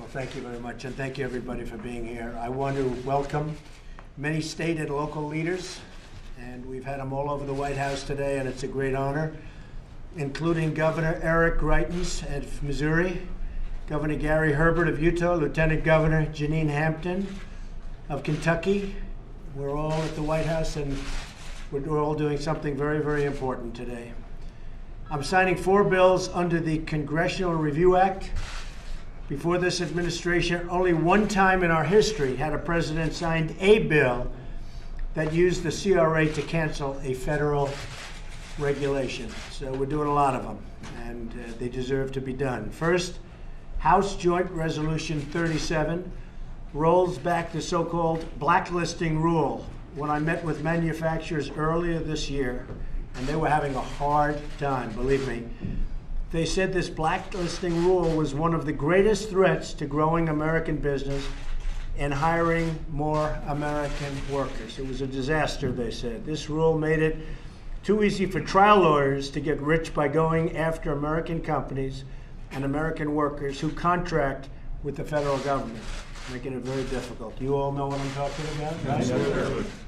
Well, thank you very much, and thank you everybody for being here. I want to welcome many state and local leaders, and we've had them all over the White House today, and it's a great honor, including Governor Eric Greitens of Missouri, Governor Gary Herbert of Utah, Lieutenant Governor Janine Hampton of Kentucky. We're all at the White House, and we're all doing something very, very important today. I'm signing 4 bills under the Congressional Review Act. Before this administration, only one time in our history had a president signed a bill that used the CRA to cancel a federal regulation. So we're doing a lot of them, and they deserve to be done. First, House Joint Resolution 37 rolls back the so-called blacklisting rule. When I met with manufacturers earlier this year, and they were having a hard time, believe me, they said this blacklisting rule was one of the greatest threats to growing American business and hiring more American workers. It was a disaster, they said. This rule made it too easy for trial lawyers to get rich by going after American companies and American workers who contract with the federal government, making it very difficult. You all know what I'm talking about, right?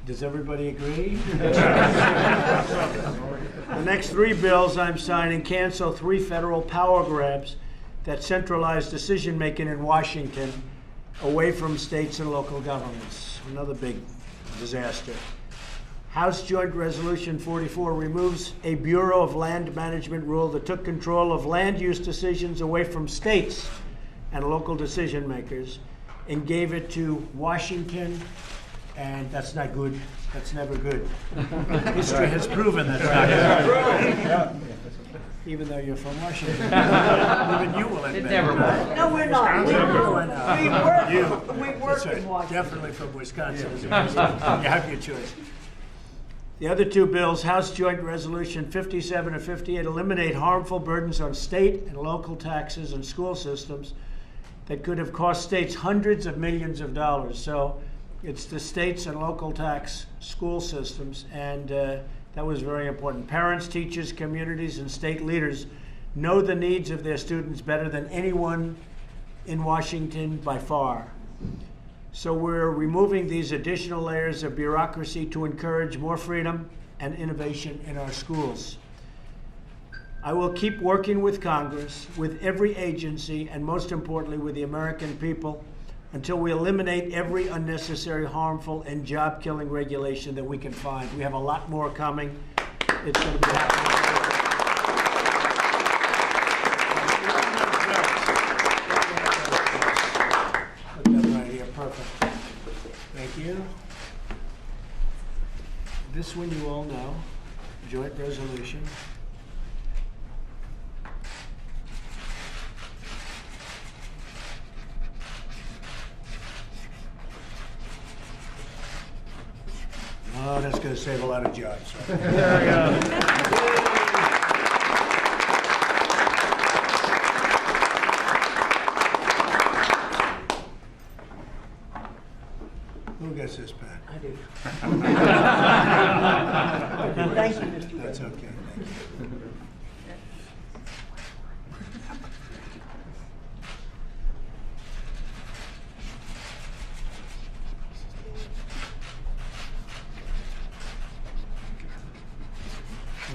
Does everybody agree? The next 3 bills I'm signing cancel 3 federal power grabs that centralize decision-making in Washington away from states and local governments. Another big disaster. House Joint Resolution 44 removes a Bureau of Land Management rule that took control of land use decisions away from states and local decision makers and gave it to Washington, and that's not good. That's never good. History has proven that's not good. Even though you're from Washington. Even you will admit. It never worked. No, we're not. We work in Washington. Definitely from Wisconsin. You have your choice. The other 2 bills, House Joint Resolution 57 and 58, eliminate harmful burdens on state and local taxes and school systems that could have cost states hundreds of millions of dollars. So it's the states and local tax school systems, and that was very important. Parents, teachers, communities, and state leaders know the needs of their students better than anyone in Washington by far. So we're removing these additional layers of bureaucracy to encourage more freedom and innovation in our schools. I will keep working with Congress, with every agency, and most importantly with the American people until we eliminate every unnecessary, harmful, and job-killing regulation that we can find. We have a lot more coming. It's going to be happening. Put that right here. Perfect. Thank you. This one you all know, joint resolution. Oh, that's going to save a lot of jobs. There we go. Who gets this pen? I do. Thank you, Mr. That's okay. Thank you.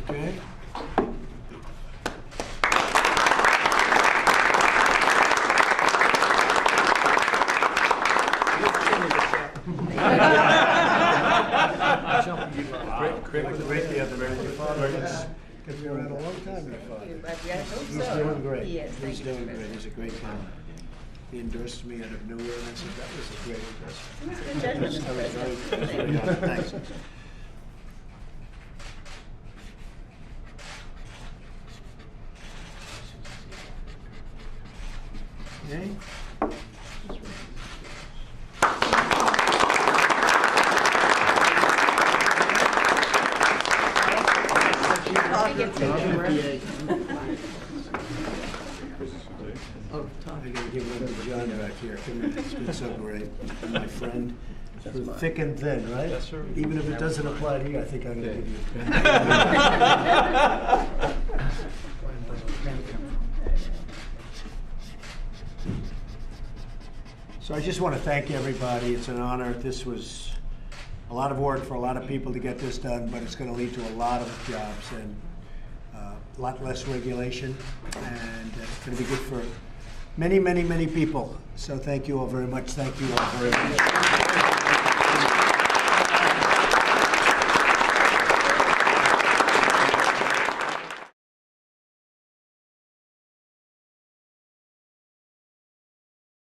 Okay. Great the other night. Your father gets me around a long time, your father. He's doing great. Yes, He's doing great. He's a great guy. He endorsed me out of nowhere, and I said, that was a great endorsement. Good judgment, That was Mr. very good. Thanks. Okay. Oh, Tom. I gotta give one to John back here. It's been so great. My friend, through thick and thin, right? Yes, sir. Even if it doesn't apply to you, I think I'm gonna give you a pen. So I just want to thank everybody. It's an honor. This was a lot of work for a lot of people to get this done, but it's going to lead to a lot of jobs and a lot less regulation, and it's going to be good for many, many, many people. So thank you all very much. Thank you all very much.